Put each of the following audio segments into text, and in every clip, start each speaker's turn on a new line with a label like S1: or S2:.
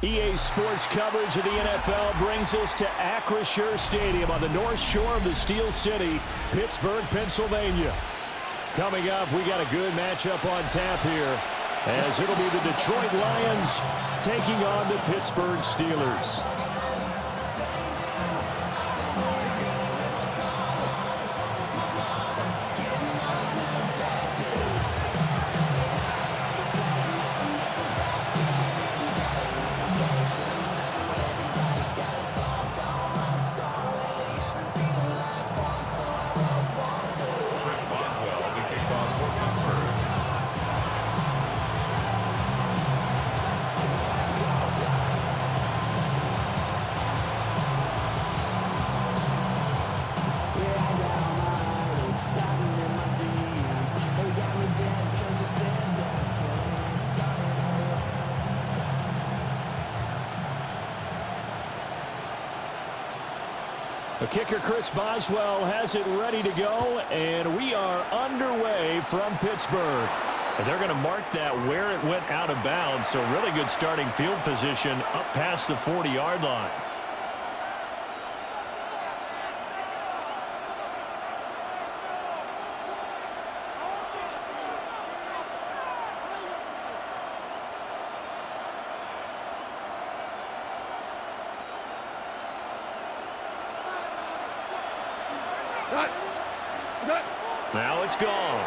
S1: EA Sports coverage of the NFL brings us to Acrisure Stadium on the north shore of the Steel City, Pittsburgh, Pennsylvania. Coming up, we got a good matchup on tap here, as it'll be the Detroit Lions taking on the Pittsburgh Steelers. The kicker, Chris Boswell, has it ready to go, and we are underway from Pittsburgh. And they're going to mark that where it went out of bounds, so really good starting field position up past the 40-yard line. Now it's gone.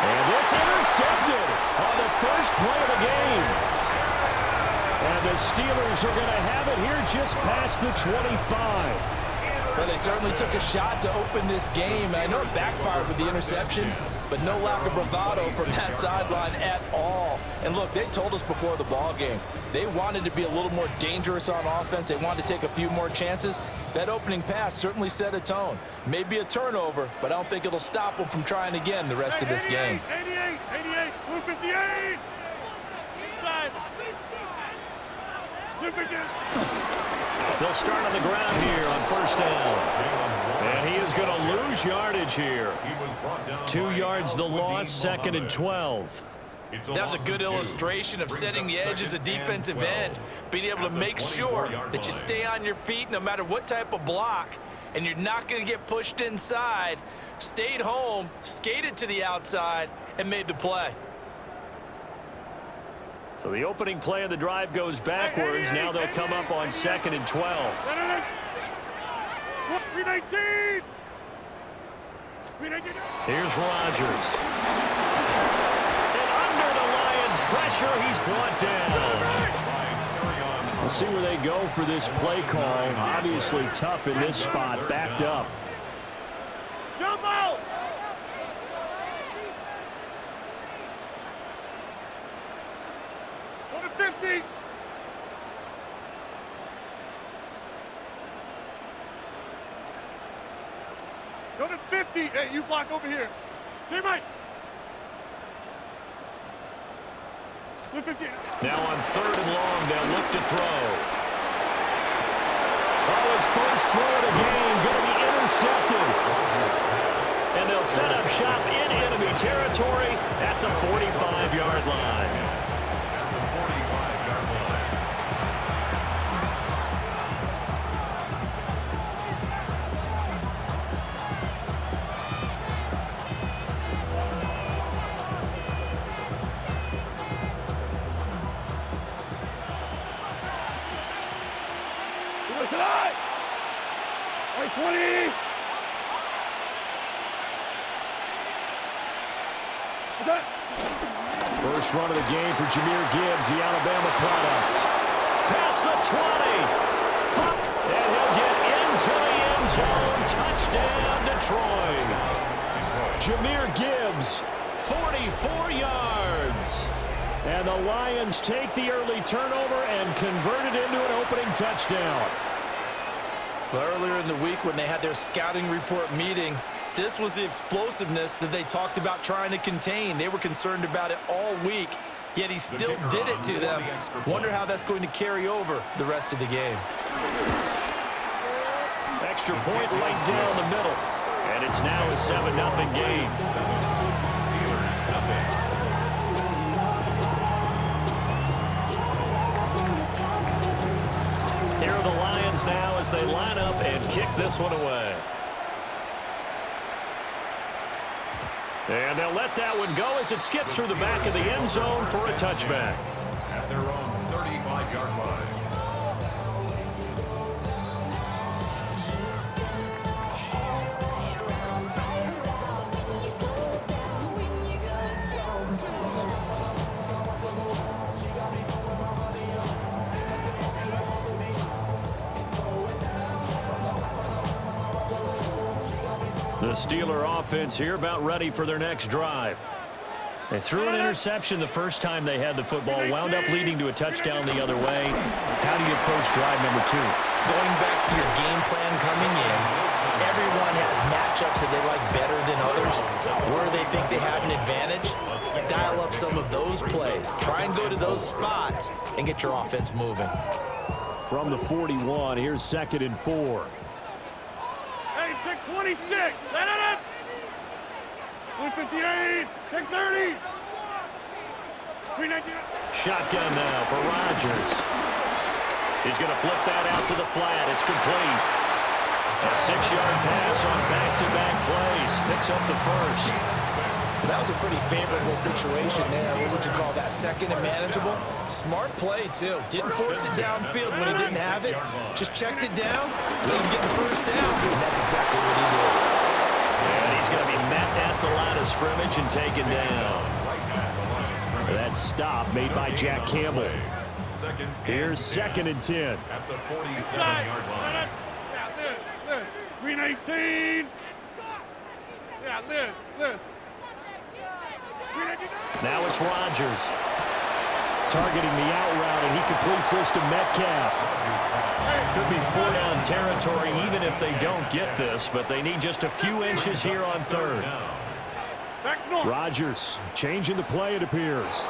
S1: And this intercepted on the first play of the game. And the Steelers are going to have it here just past the 25.
S2: Well, they certainly took a shot to open this game. I know it backfired with the interception, but no lack of bravado from that sideline at all. And look, they told us before the ball game, they wanted to be a little more dangerous on offense. They wanted to take a few more chances. That opening pass certainly set a tone. Maybe a turnover, but I don't think it'll stop them from trying again the rest of this game.
S3: 88, 258. Side. 258.
S1: They'll start on the ground here on first down. And he is going to lose yardage here. 2 yards the loss, 2nd and 12.
S4: That was a good illustration of setting the edge as a defensive end, being able to make sure that you stay on your feet no matter what type of block, and you're not going to get pushed inside. Stayed home, skated to the outside, and made the play.
S1: So the opening play of the drive goes backwards. Now they'll come up on 2nd and 12.
S3: 319.
S1: Here's Rodgers. And under the Lions' pressure, he's brought down. We'll see where they go for this play call. Obviously tough in this spot, backed up.
S3: Jump out. Go to 50. Go to 50. Hey, you block over here. Stay right.
S1: Now on 3rd and long, they'll look to throw. Oh, his first throw of the game going to be intercepted. And they'll set up shop in enemy territory at the 45-yard line.
S3: Tonight! 20!
S1: First run of the game for Jahmyr Gibbs, the Alabama product. Past the 20. And he'll get into the end zone. Touchdown, Detroit. Jahmyr Gibbs, 44 yards. And the Lions take the early turnover and convert it into an opening touchdown.
S2: Well, earlier in the week when they had their scouting report meeting, this was the explosiveness that they talked about trying to contain. They were concerned about it all week, yet he still did it to them. Wonder how that's going to carry over the rest of the game.
S1: Extra point right down the middle. And it's now a 7-0 game. Steelers now as they line up and kick this one away. And they'll let that one go as it skips through the back of the end zone for a touchback.
S5: At their own 35-yard line.
S1: The Steeler offense here about ready for their next drive. They threw an interception the first time they had the football, wound up leading to a touchdown the other way. How do you approach drive number 2?
S2: Going back to your game plan coming in, everyone has matchups that they like better than others. Where they think they have an advantage, dial up some of those plays. Try and go to those spots and get your offense moving.
S1: From the 41, here's 2nd and 4.
S3: Hey, check 26. Let it up. 158. Check 30. 399.
S1: Shotgun now for Rodgers. He's going to flip that out to the flat. It's complete. A 6-yard pass on back-to-back plays. Picks up the first.
S2: That was a pretty favorable situation there. What would you call that? Second and manageable? Smart play, too. Didn't force it downfield when he didn't have it. Just checked it down, let him get the first down. And that's exactly what he did.
S1: And he's going to be met at the line of scrimmage and taken down. That stop made by Jack Campbell. Here's 2nd and 10.
S5: At the 47-yard line.
S3: Yeah, this. 319. Yeah, this.
S1: Now it's Rodgers. Targeting the out route, and he completes this to Metcalf. Could be 4-down territory even if they don't get this, but they need just a few inches here on 3rd. Rodgers changing the play, it appears.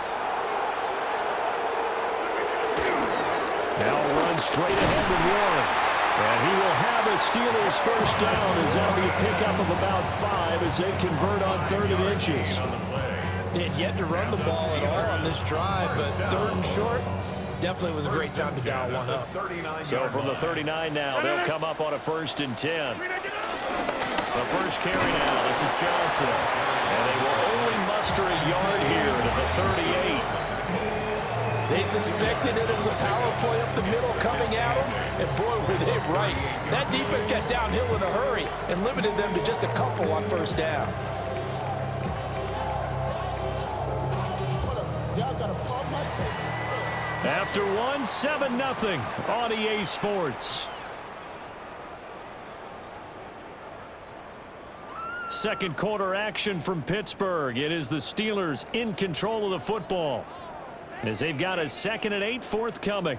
S1: Now run straight ahead with Warren. And he will have a Steelers first down as that'll be a pickup of about 5 as they convert on 3rd and inches.
S2: They had yet to run the ball at all on this drive, but 3rd and short definitely was a great time to dial one up.
S1: So from the 39 now, they'll come up on a 1st and 10. The first carry now, this is Johnson. And they will only muster a yard here to the 38.
S2: They suspected it was a power play up the middle coming at them, and boy, were they right. That defense got downhill in a hurry and limited them to just a couple on 1st down.
S1: After one, 7-0 on EA Sports. Second quarter action from Pittsburgh. It is the Steelers in control of the football as they've got a 2nd and 8 forthcoming.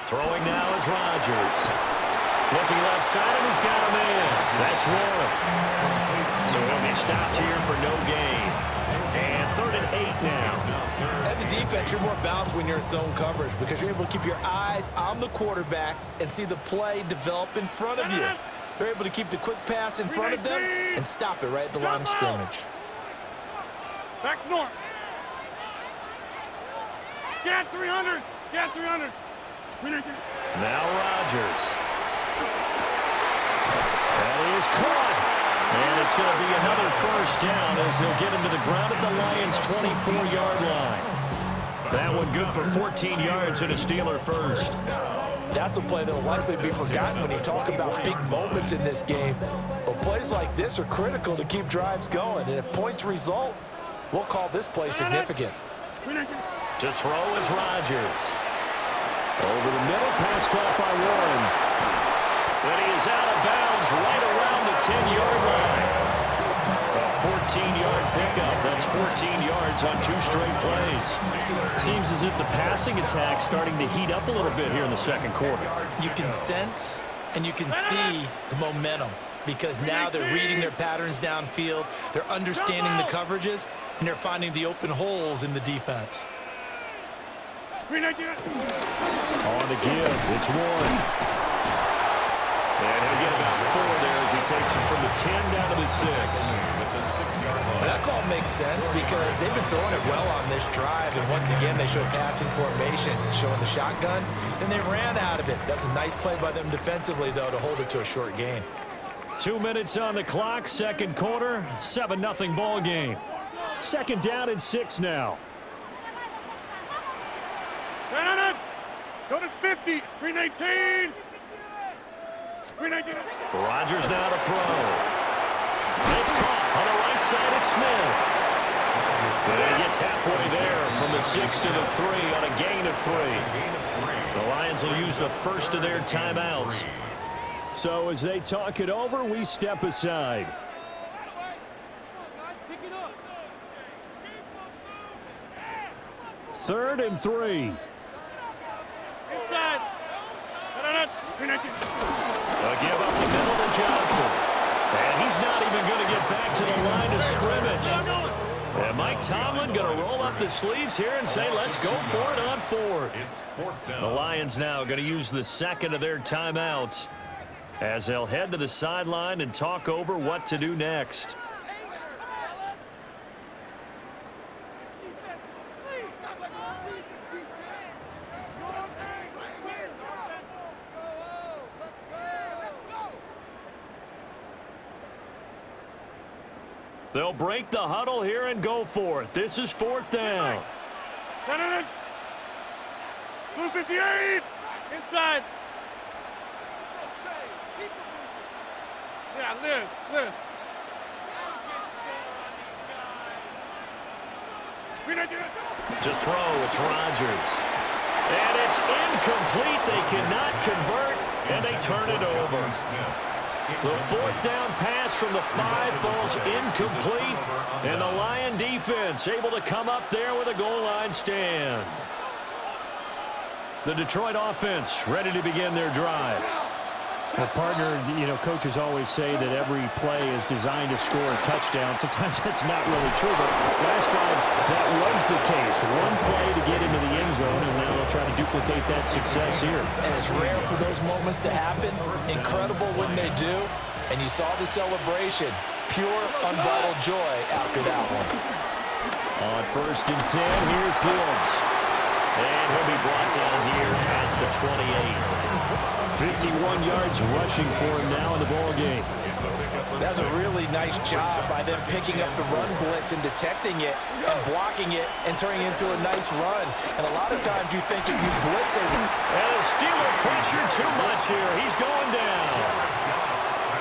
S1: Throwing now is Rodgers. Looking left side, and he's got him in. That's Warren. So he'll be stopped here for no gain. And 3rd and 8 now.
S2: As a defense, you're more balanced when you're in zone coverage because you're able to keep your eyes on the quarterback and see the play develop in front of you. They're able to keep the quick pass in front of them and stop it right at the line of scrimmage.
S3: Back north. Get 300. Get 300.
S1: Now Rodgers. That is caught. And it's going to be another first down as they'll get him to the ground at the Lions' 24-yard line. That one good for 14 yards and a Steeler first.
S2: That's a play that will likely be forgotten when you talk about big moments in this game. But plays like this are critical to keep drives going. And if points result, we'll call this play significant.
S1: To throw is Rodgers. Over the middle, pass caught by Warren. And he is out of bounds right around the 10-yard line. A 14-yard pickup. That's 14 yards on 2 straight plays. Seems as if the passing attack's starting to heat up a little bit here in the second quarter.
S2: You can sense and you can see the momentum. because now they're reading their patterns downfield, they're understanding the coverages, and they're finding the open holes in the defense.
S1: On the give, it's Warren. And he'll get about 4 there as he takes it from the 10 down to the 6.
S2: That call makes sense because they've been throwing it well on this drive, and once again they show passing formation, showing the shotgun, then they ran out of it. That's a nice play by them defensively, though, to hold it to a short gain.
S1: 2 minutes on the clock, second quarter, 7-0 ball game. Second down and 6 now.
S3: Go to 50, 319. 319.
S1: Rodgers now to throw. It's caught on the right side at Smith. But he gets halfway there from the 6 to the 3 on a gain of 3. The Lions will use the first of their timeouts. So as they talk it over, we step aside. Third and 3.
S3: Inside.
S1: A give up the middle to Johnson. And he's not even going to get back to the line of scrimmage. And Mike Tomlin going to roll up the sleeves here and say, let's go for it on 4th. The Lions now going to use the second of their timeouts as they'll head to the sideline and talk over what to do next. They'll break the huddle here and go for it. This is 4th down.
S3: Blue 58. Inside. Yeah, Liz.
S1: To throw, it's Rodgers. And it's incomplete. They cannot convert, and they turn it over. The 4th down pass from the 5 falls incomplete, and the Lion defense able to come up there with a goal line stand. The Detroit offense ready to begin their drive.
S6: Well, partner, coaches always say that every play is designed to score a touchdown. Sometimes that's not really true, but last time that was the case. One play to get into the end zone, and now they'll try to duplicate that success here.
S2: And it's rare for those moments to happen. Incredible when they do. And you saw the celebration. Pure, unbridled joy after that one.
S1: On 1st and 10, here's Gibbs. And he'll be brought down here at the 28. 51 yards rushing for him now in the ball game.
S2: That's a really nice job by them picking up the run blitz and detecting it and blocking it and turning it into a nice run. And a lot of times you think if you blitz it.
S1: And the Steeler pressure too much here. He's going down.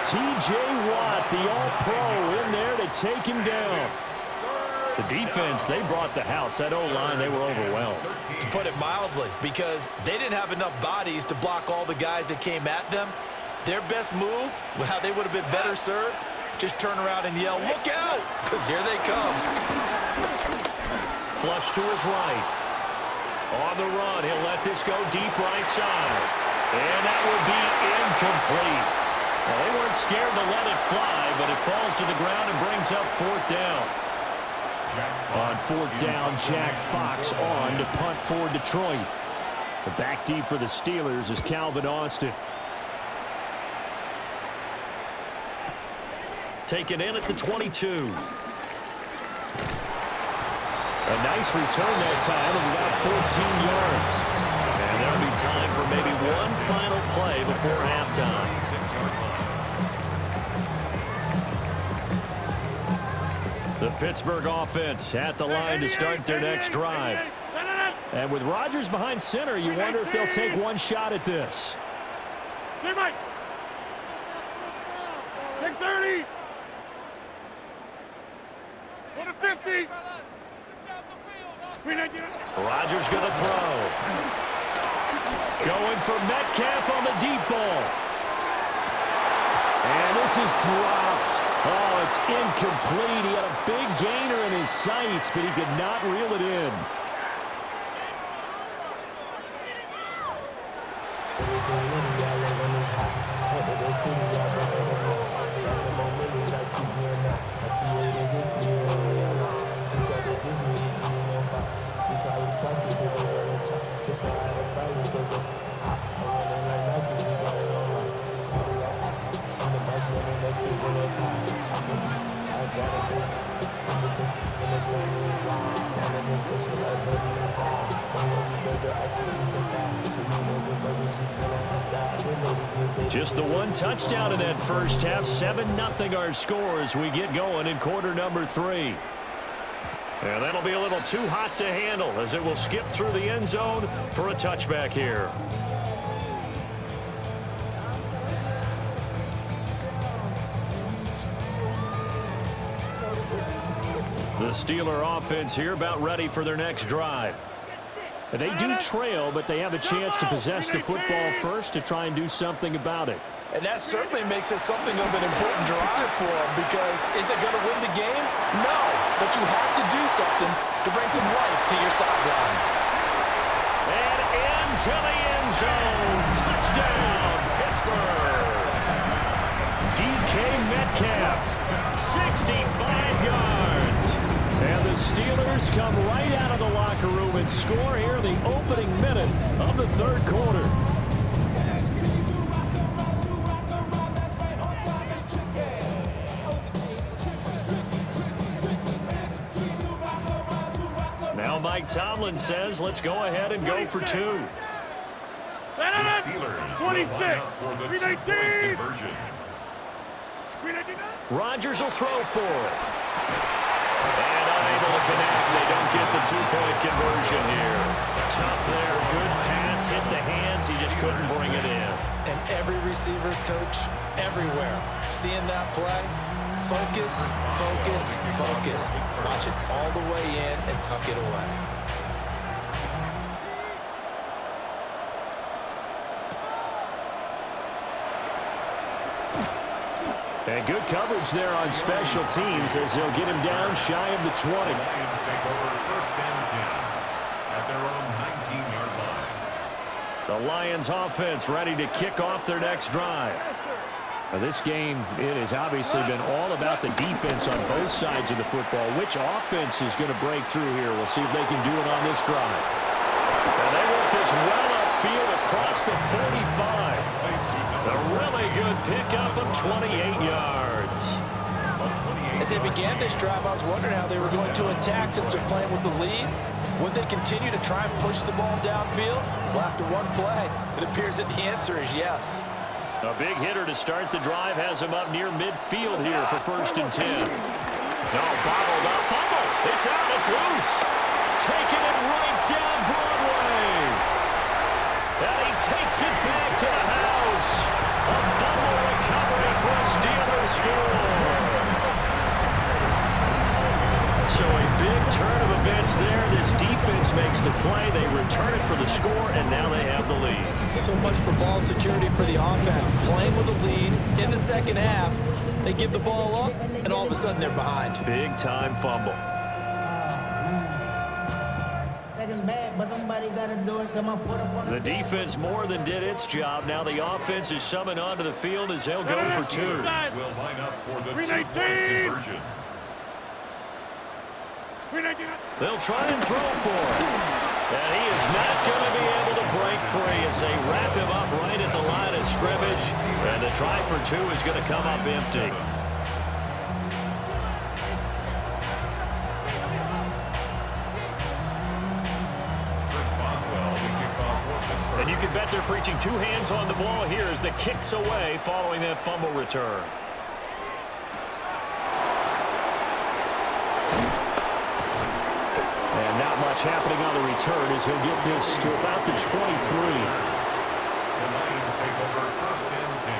S1: T.J. Watt, the All-Pro, in there to take him down. The defense, they brought the house. That O-line, they were overwhelmed.
S2: To put it mildly, because they didn't have enough bodies to block all the guys that came at them. Their best move, how they would have been better served, just turn around and yell, look out, because here they come.
S1: Flush to his right. On the run, he'll let this go deep right side. And that will be incomplete. Well, they weren't scared to let it fly, but it falls to the ground and brings up 4th down. On 4th down, Jack Fox on to punt for Detroit. The back deep for the Steelers is Calvin Austin. Taken in at the 22. A nice return that time of about 14 yards. And there'll be time for maybe one final play before halftime. The Pittsburgh offense at the line to start their next drive. And with Rodgers behind center, you wonder if they'll take one shot at this.
S3: Take 30. Go to 50.
S1: Rodgers going to throw. Going for Metcalf on the deep ball. And this is dropped. Oh, it's incomplete. He had a big gainer in his sights, but he could not reel it in. Just the one touchdown in that first half. 7-0 our score as we get going in quarter number 3. And that'll be a little too hot to handle as it will skip through the end zone for a touchback here. The Steeler offense here about ready for their next drive. And they do trail, but they have a chance to possess the football first to try and do something about it.
S2: And that certainly makes it something of an important drive for them, because is it going to win the game? No, but you have to do something to bring some life to your sideline.
S1: And into the end zone. Touchdown, Pittsburgh. DK Metcalf, 65 yards. And the Steelers come right out of the locker room and score here in the opening minute of the third quarter. Now Mike Tomlin says, let's go ahead and go for 2.
S5: Steelers
S3: 26,
S5: for the
S3: 319.
S5: two-point conversion.
S1: Rodgers will throw for it. And unable to connect. They don't get the 2-point conversion here. Tough there. Good pass. Hit the hands. He just couldn't bring it in.
S2: And every receiver's coach everywhere seeing that play. Focus, focus, focus. Watch it all the way in and tuck it away.
S1: And good coverage there on special teams as they'll get him down shy of the 20.
S5: The Lions take over first and 10 at their own 19-yard line.
S1: The Lions offense ready to kick off their next drive. Now this game, it has obviously been all about the defense on both sides of the football. Which offense is going to break through here? We'll see if they can do it on this drive. And they work this well upfield across the 45. A really good pickup of 28 yards.
S2: As they began this drive, I was wondering how they were going to attack since they're playing with the lead. Would they continue to try and push the ball downfield? Well, after one play, it appears that the answer is yes.
S1: A big hitter to start the drive has him up near midfield here for first and 10. No, bottled up. Fumble. It's out. It's loose. Taking it right down Broadway. And he takes it back to the house. A fumble recovery for a Steelers score. So a big turn of events there. This defense makes the play. They return it for the score, and now they have the lead.
S2: So much for ball security for the offense. Playing with a lead in the second half, they give the ball up, and all of a sudden they're behind.
S1: Big-time fumble. The defense more than did its job. Now the offense is summoned onto the field as they'll go for 2.
S5: Will line up for the two-point conversion.
S1: They'll try and throw for it. And he is not going to be able to break free as they wrap him up right at the line of scrimmage. And the try for 2 is going to come up empty. And you can bet they're preaching 2 hands on the ball here as the kick's away following that fumble return. And not much happening on the return as he'll get this to about the 23.
S5: The Lions take over first and 10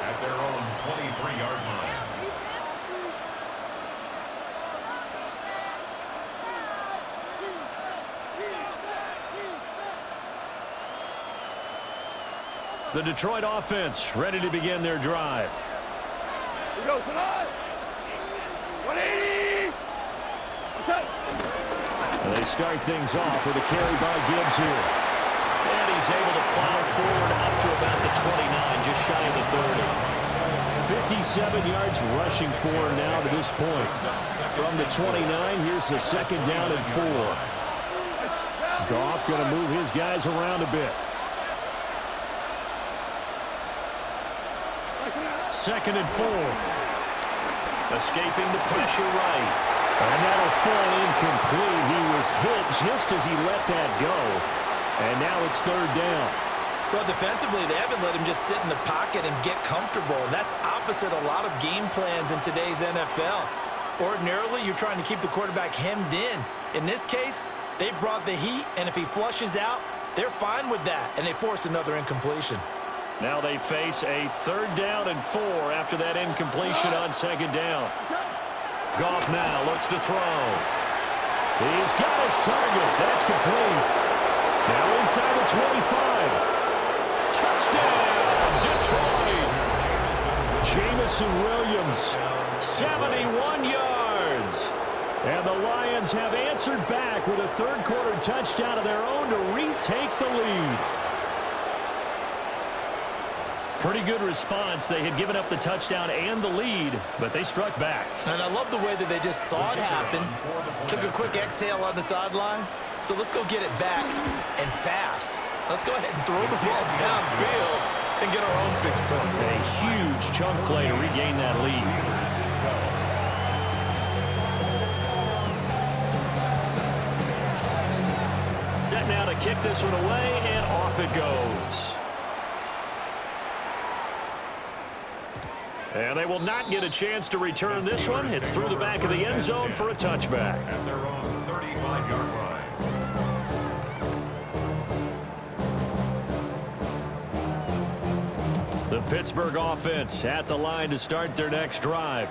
S5: at their own 23-yard line.
S1: The Detroit offense ready to begin their drive.
S3: Here goes tonight. 180.
S1: And they start things off with a carry by Gibbs here. And he's able to plow forward up to about the 29, just shy of the 30. 57 yards rushing for now to this point. From the 29, here's the second down and 4. Goff going to move his guys around a bit. Second and 4. Escaping the pressure right. And that'll fall incomplete. He was hit just as he let that go. And now it's third down.
S2: Well, defensively, they haven't let him just sit in the pocket and get comfortable, and that's opposite a lot of game plans in today's NFL. Ordinarily, you're trying to keep the quarterback hemmed in. In this case, they brought the heat, and if he flushes out, they're fine with that, and they force another incompletion.
S1: Now they face a 3rd down and 4 after that incompletion on 2nd down. Goff now looks to throw. He's got his target. That's complete. Now inside the 25. Touchdown, Detroit. Jamison Williams, 71 yards. And the Lions have answered back with a 3rd quarter touchdown of their own to retake the lead. Pretty good response. They had given up the touchdown and the lead, but they struck back.
S2: And I love the way that they just saw it happen, took a quick exhale on the sidelines. So let's go get it back and fast. Let's go ahead and throw the ball downfield and get our own 6 points.
S1: A huge chunk play to regain that lead. Set now to kick this one away, and off it goes. And they will not get a chance to return this one. It's through the back of the end zone for a touchback.
S5: At their own 35-yard line.
S1: The Pittsburgh offense at the line to start their next drive.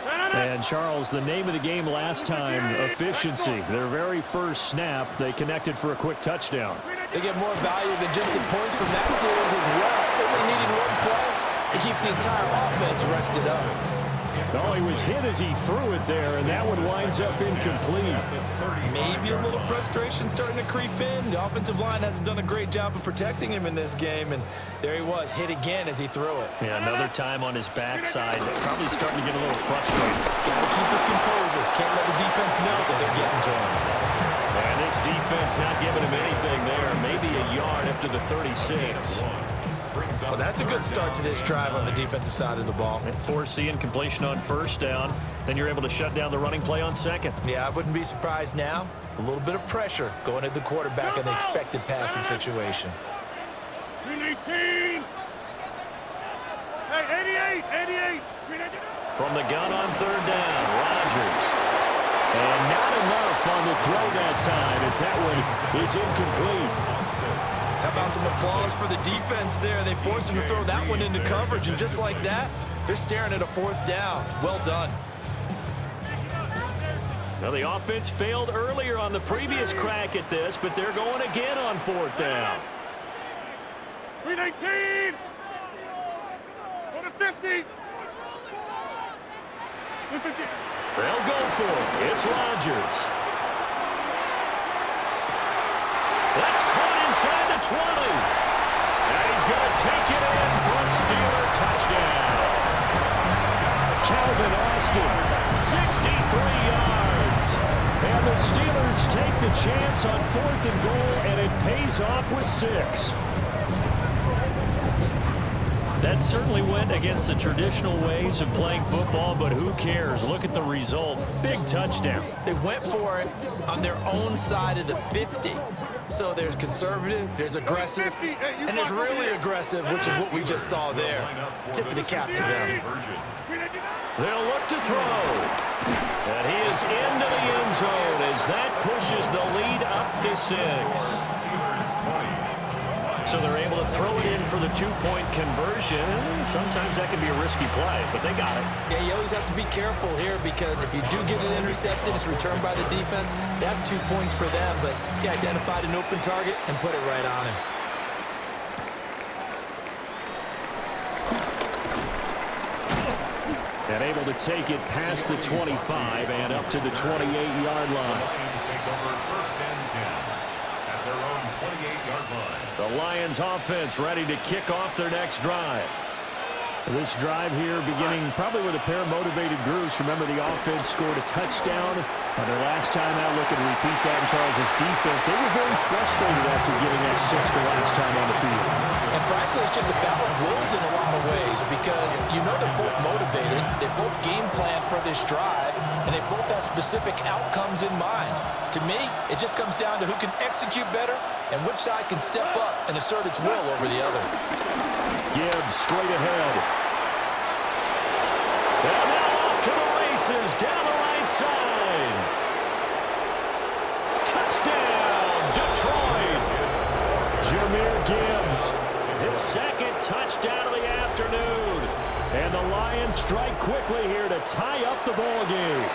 S6: And, Charles, the name of the game last time, efficiency. Their very first snap, they connected for a quick touchdown.
S2: They get more value than just the points from that series as well. Only needing 1 play. It keeps the entire offense rested up.
S6: Oh, he was hit as he threw it there, and that one winds up incomplete.
S2: Maybe a little frustration starting to creep in. The offensive line hasn't done a great job of protecting him in this game, and there he was, hit again as he threw it.
S1: Yeah, another time on his backside. Probably starting to get a little frustrated.
S2: Got to keep his composure. Can't let the defense know that they're getting to him.
S1: And this defense not giving him anything there. Maybe a yard up to the 36.
S2: Well, that's a good start to this drive on the defensive side of the ball.
S1: And force the incompletion on 1st down. Then you're able to shut down the running play on 2nd.
S2: Yeah, I wouldn't be surprised now. A little bit of pressure going at the quarterback in the expected passing situation.
S3: 318. Hey, 88.
S1: From the gun on 3rd down, Rodgers. And not enough on the throw that time as that one is incomplete.
S2: How about some applause for the defense there? They forced him to throw that one into coverage, and just like that, they're staring at a 4th down. Well done.
S1: Now, the offense failed earlier on the previous crack at this, but they're going again on 4th down.
S3: 319. Go to 50.
S1: They'll go for it. It's Rodgers. That's caught inside the 20. And he's going to take it in for a Steeler touchdown. Calvin Austin, 63 yards. And the Steelers take the chance on 4th and goal, and it pays off with 6. That certainly went against the traditional ways of playing football, but who cares? Look at the result. Big touchdown.
S2: They went for it on their own side of the 50. So there's conservative, there's aggressive, and there's really aggressive, which is what we just saw there. Tip of the cap to them.
S1: They'll look to throw. And he is into the end zone as that pushes the lead up to 6. So they're able to throw it in for the 2-point conversion. Sometimes that can be a risky play, but they got it.
S2: Yeah, you always have to be careful here because if you do get it intercepted, it's returned by the defense. That's 2 points for them, but he identified an open target and put it right on him.
S6: And able to take it past the 25 and up to the 28-yard line. The Lions offense ready to kick off their next drive. This drive here beginning probably with a pair of motivated groups. Remember, the offense scored a touchdown on their last time out. Looking to repeat that in Charles' defense. They were very frustrated after giving up 6 the last time on the field.
S2: And frankly, it's just a battle of wills in a lot of ways because you know they're both motivated, they both game plan for this drive, and they both have specific outcomes in mind. To me, it just comes down to who can execute better and which side can step up and assert its will over the other.
S1: Gibbs straight ahead. And now off to the races down the right side. Touchdown, Detroit. Jahmyr Gibbs, his second touchdown of the afternoon. And the Lions strike quickly here to tie up the ball game.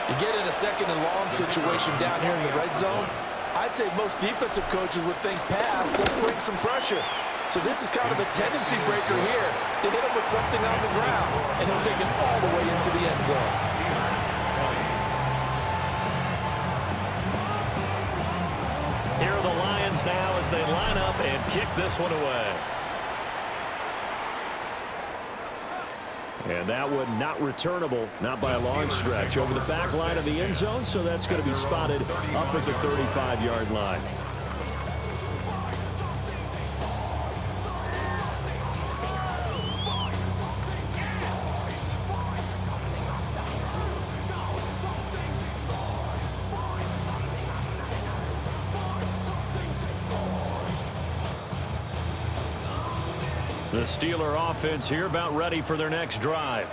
S2: You get in a second and long situation down here in the red zone, I'd say most defensive coaches would think pass, let's bring some pressure. So this is kind of a tendency breaker here to hit him with something on the ground, and he'll take it all the way into the end zone.
S1: Here are the Lions now as they line up and kick this one away. And that one not returnable, not by a long stretch, over the back line of the end zone, so that's going to be spotted up at the 35-yard line. The Steeler offense here about ready for their next drive.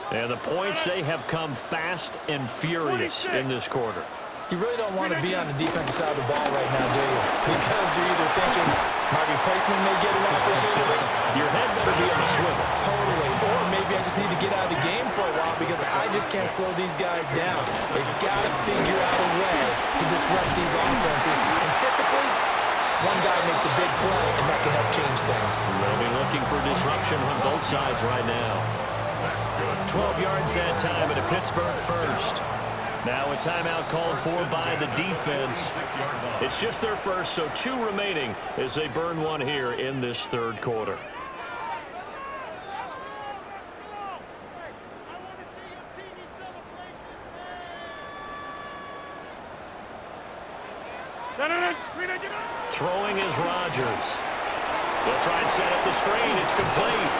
S1: And the points, they have come fast and furious in this quarter.
S2: You really don't want to be on the defensive side of the ball right now, do you? Because you're either thinking my replacement may get an opportunity.
S1: Your head better be on the swivel.
S2: Totally. Or maybe I just need to get out of the game for a while because I just can't slow these guys down. They've got to figure out a way to disrupt these offenses. And typically, one guy makes a big play, and that can help change things.
S1: They'll be looking for disruption on both sides right now. 12 yards that time at a Pittsburgh first. Now a timeout called for by the defense. It's just their first, so 2 remaining as they burn one here in this third quarter. Throwing is Rodgers. They'll try and set up the screen. It's complete.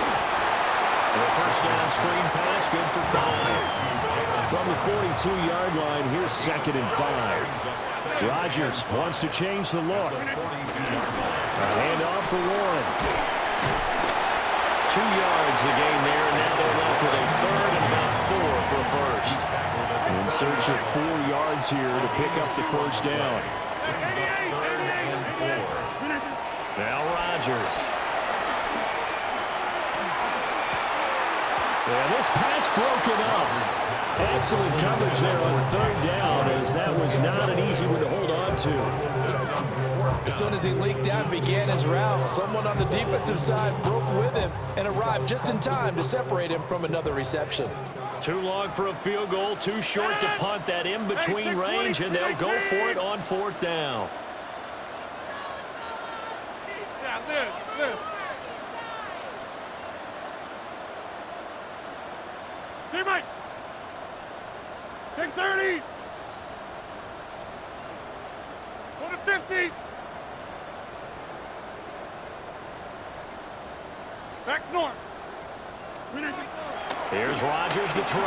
S1: And a first down screen pass, good for 5. From the 42-yard line, here's 2nd and 5. Rodgers wants to change the look. A handoff for Warren. 2 yards the gain there, and now they're left with a third and about 4 for a first. In search of 4 yards here to pick up the first down. Now Rodgers. And this pass broken up. Excellent coverage there on 3rd down, as that was not an easy one to hold on to.
S2: As soon as he leaked out and began his route, someone on the defensive side broke with him and arrived just in time to separate him from another reception.
S1: Too long for a field goal, too short to punt. That in-between range, and they'll go for it on 4th down.
S3: This. Teammate. Take 30. Go to 50. Back north.
S1: Here's Rodgers to throw.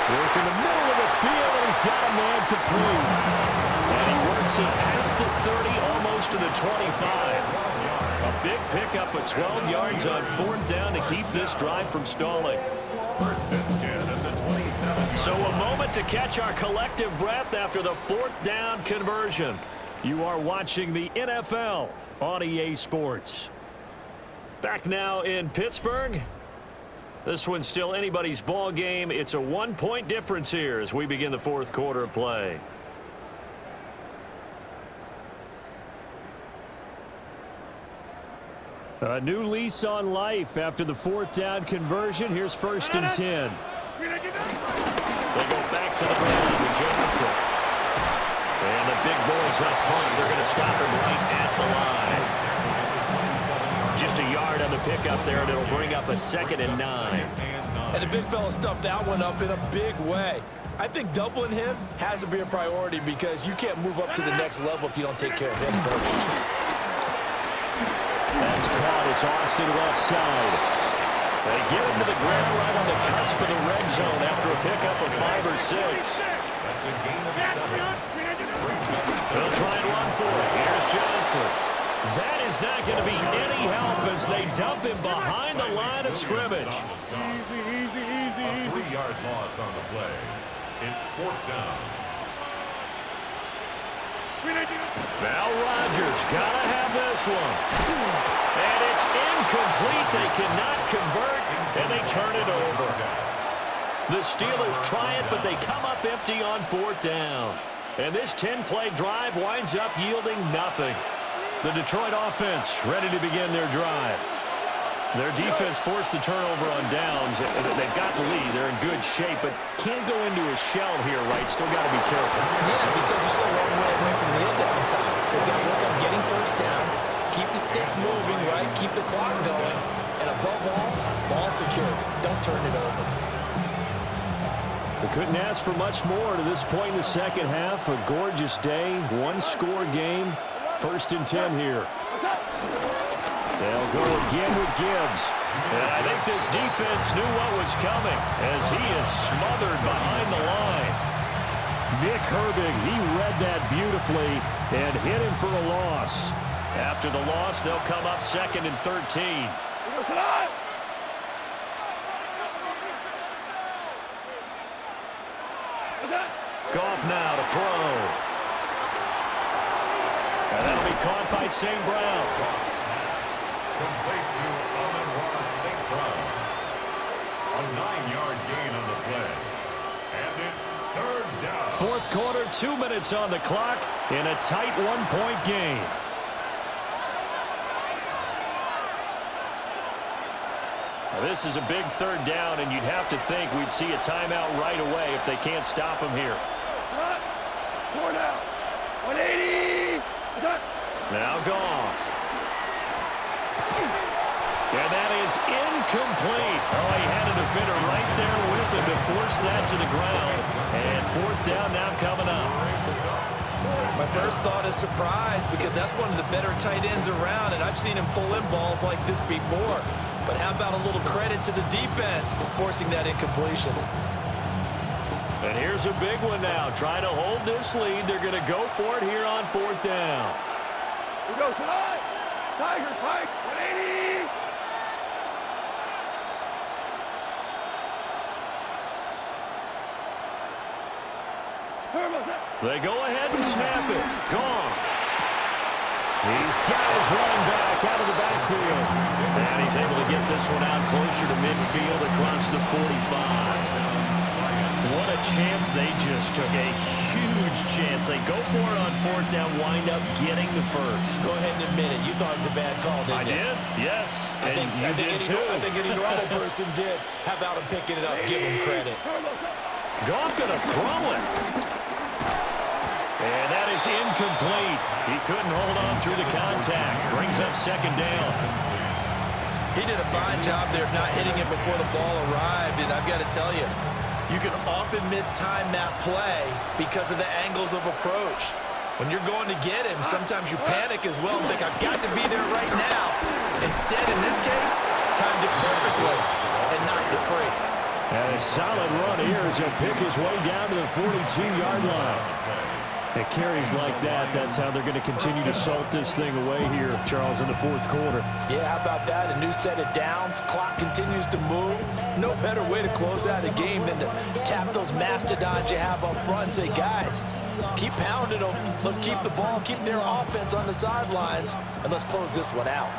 S1: Work in the middle of the field, and he's got a man complete. And he works it past the 30, almost to the 25. A big pickup of 12 yards on 4th down to keep this drive from stalling.
S5: 1st and 10 at the 27.
S1: So a moment to catch our collective breath after the 4th down conversion. You are watching the NFL on EA Sports. Back now in Pittsburgh. This one's still anybody's ball game. It's a 1-point difference here as we begin the 4th quarter of play. A new lease on life after the 4th down conversion. Here's 1st and 10. They go back to the ground with Johnson. And the big boys up front, they're going to stop him right at the line. Just a yard on the pickup there, and it'll bring up a 2nd and 9.
S2: And the big fella stuffed that one up in a big way. I think doubling him has to be a priority because you can't move up to the next level if you don't take care of him first.
S1: That
S6: That's caught. It's Austin left side. They get him to the ground right on the cusp of the red zone after a pickup of 5 or 6.
S5: That's a gain of 7.
S6: They'll try and run for it. Here's Johnson. That is not going to be any help as they dump him behind the line of scrimmage.
S5: A 3-yard loss on the play. It's 4th down.
S6: Now Rodgers got to have this one. And it's incomplete. They cannot convert, and they turn it over. The Steelers try it, but they come up empty on 4th down. And this 10-play drive winds up yielding nothing. The Detroit offense ready to begin their drive. Their defense forced the turnover on downs. They've got the lead. They're in good shape, but can't go into a shell here, right? Still got to be careful.
S2: Yeah, because they're so long way away from kneel down time. So they've got to work on getting first downs, keep the sticks moving, right? Keep the clock going. And above all, ball security. Don't turn it over.
S6: We couldn't ask for much more to this point in the second half. A gorgeous day, one-score game. 1st and 10 here. They'll go again with Gibbs. And I think this defense knew what was coming as he is smothered behind the line. Nick Herbig, he read that beautifully and hit him for a loss. After the loss, they'll come up 2nd and 13. Goff now to throw. And that'll be caught by St. Brown.
S5: Complete to Amon-Ra St. Brown. A 9-yard gain on the play. And it's 3rd down.
S6: 4th quarter, 2 minutes on the clock in a tight 1-point game. Now, this is a big 3rd down, and you'd have to think we'd see a timeout right away if they can't stop him here.
S3: 4 down. 180.
S6: Now Goff. And that is incomplete. Oh, he had a defender right there with him to force that to the ground. And 4th down now coming up.
S2: My first thought is surprise because that's one of the better tight ends around, and I've seen him pull in balls like this before. But how about a little credit to the defense forcing that incompletion?
S6: And here's a big one now. Trying to hold this lead. They're going to go for it here on 4th down.
S3: We go tonight. Tiger Pike, 180.
S6: They go ahead and snap it. Gone. He's got his running back out of the backfield. And he's able to get this one out closer to midfield across the 45. What a chance they just took. A huge chance. They go for it on 4th down, wind up getting the first.
S2: Go ahead and admit it. You thought it was a bad call, didn't you?
S6: I did, yes.
S2: I think any normal person did. How about him picking it up? Give him credit.
S6: Goff going to throw it. And that is incomplete. He couldn't hold on through the contact. Brings up 2nd down.
S2: He did a fine job there of not hitting it before the ball arrived. And I've got to tell you, you can often mistime that play because of the angles of approach. When you're going to get him, sometimes you panic as well and think, I've got to be there right now. Instead, in this case, timed it perfectly and knocked it free.
S6: And a solid run here as he'll pick his way down to the 42-yard line. It carries like that. That's how they're going to continue to salt this thing away here, Charles, in the 4th quarter.
S2: Yeah, how about that? A new set of downs. Clock continues to move. No better way to close out a game than to tap those mastodons you have up front and say, guys, keep pounding them. Let's keep the ball, keep their offense on the sidelines, and let's close this one out.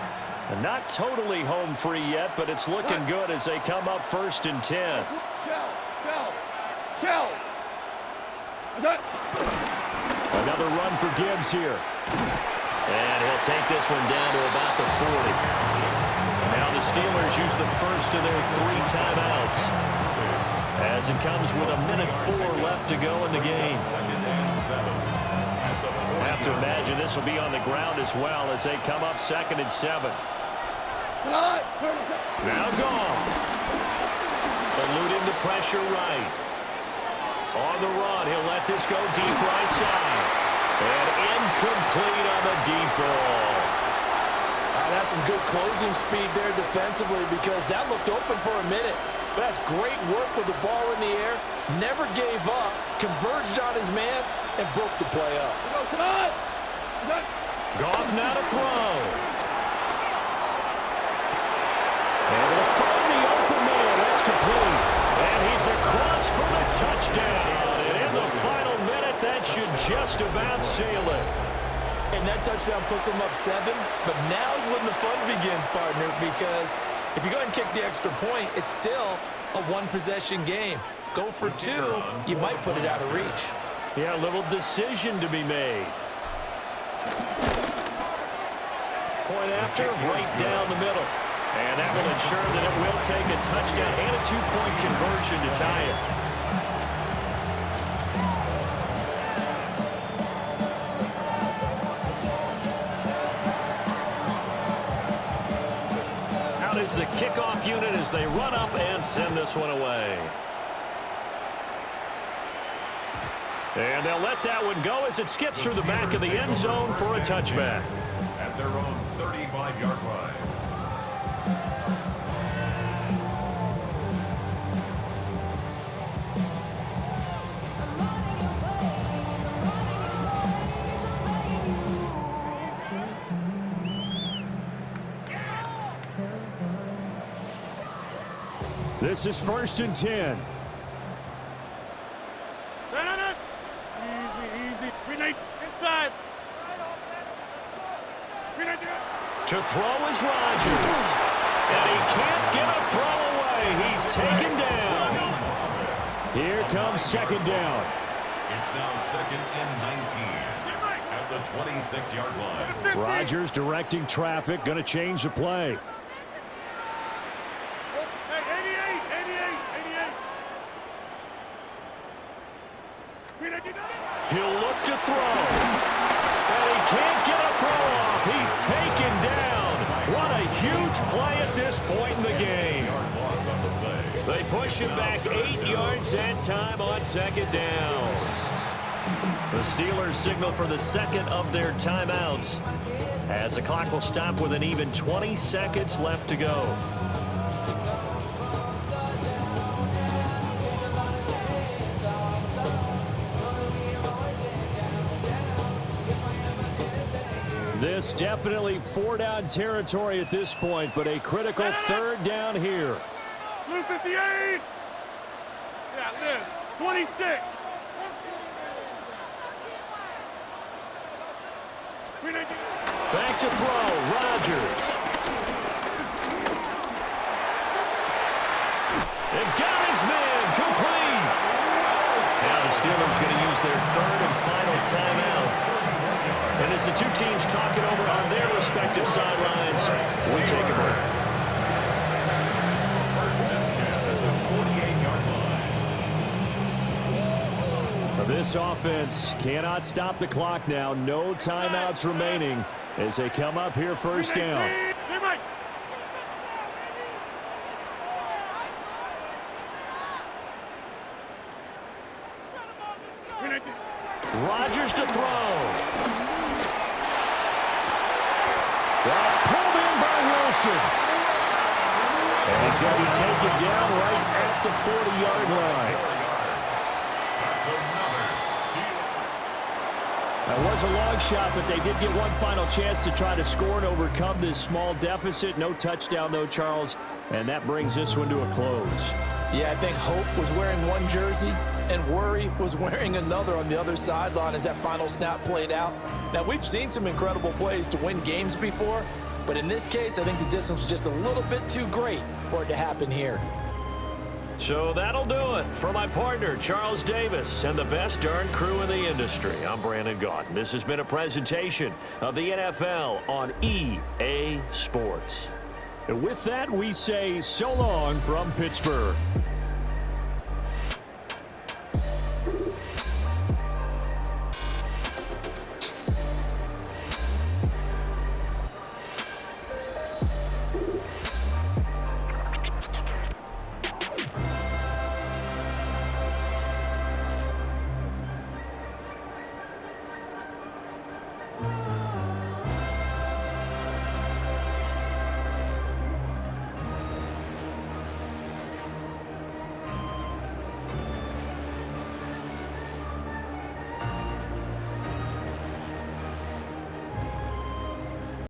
S6: And not totally home free yet, but it's looking good as they come up 1st and 10.
S3: Shell.
S6: Another run for Gibbs here. And he'll take this one down to about the 40. Now the Steelers use the first of their 3 timeouts as it comes with 1:04 left to go in the game. I have to imagine this will be on the ground as well as they come up 2nd and 7. Now Goff. Eluding the pressure right. On the run, he'll let this go deep right side. And incomplete on the deep ball.
S2: and that's some good closing speed there defensively because that looked open for a minute. But that's great work with the ball in the air. Never gave up, converged on his man, and broke the play up.
S3: Come on!
S1: Goff now to throw. And they'll find the open man. That's complete. And he's across for the touchdown. And in the final minute, that should just about seal it.
S2: And that touchdown puts him up 7. But now's when the fun begins, partner, because if you go ahead and kick the extra point, it's still a one-possession game. Go for 2, you might put it out of reach.
S1: Yeah, a little decision to be made. Point after, right down the middle. And that will ensure that it will take a touchdown and a 2-point conversion to tie it. Out is the kickoff unit as they run up and send this one away. And they'll let that one go as it skips through the back of the end zone for a touchback.
S5: At their own 35-yard line.
S1: This is 1st and 10.
S3: Easy. Green inside.
S1: To throw is Rodgers. And he can't get a throw away. He's taken down. Here comes 2nd down.
S5: It's now 2nd and 19 at the 26-yard line.
S1: Rodgers directing traffic, going to change the play. He'll look to throw. And he can't get a throw off. He's taken down. What a huge play at this point in the game. They push him back 8 yards that time on 2nd down. The Steelers signal for the 2nd of their timeouts as the clock will stop with an even 20 seconds left to go. This definitely 4-down territory at this point, but a critical 3rd down here.
S3: Blue 58. Yeah, Liz. 26.
S1: Back to throw, Rodgers. They got his man, complete. Now the Steelers going to use their 3rd and final timeout. And as the two teams talk it over on their respective sidelines, we take a break.
S5: 1st and 10 at the 48-yard line.
S1: This offense cannot stop the clock now. No timeouts remaining as they come up here 1st down. Rodgers to throw. That's pulled in by Wilson. And he's going to be taken down right at the 40-yard line.
S5: That's another steal.
S1: That was a long shot, but they did get one final chance to try to score and overcome this small deficit. No touchdown, though, Charles. And that brings this one to a close.
S2: Yeah, I think Hope was wearing one jersey and Worry was wearing another on the other sideline as that final snap played out. Now, we've seen some incredible plays to win games before, but in this case, I think the distance was just a little bit too great for it to happen here.
S1: So that'll do it for my partner, Charles Davis, and the best darn crew in the industry. I'm Brandon Gaudin. This has been a presentation of the NFL on EA Sports. And with that, we say so long from Pittsburgh.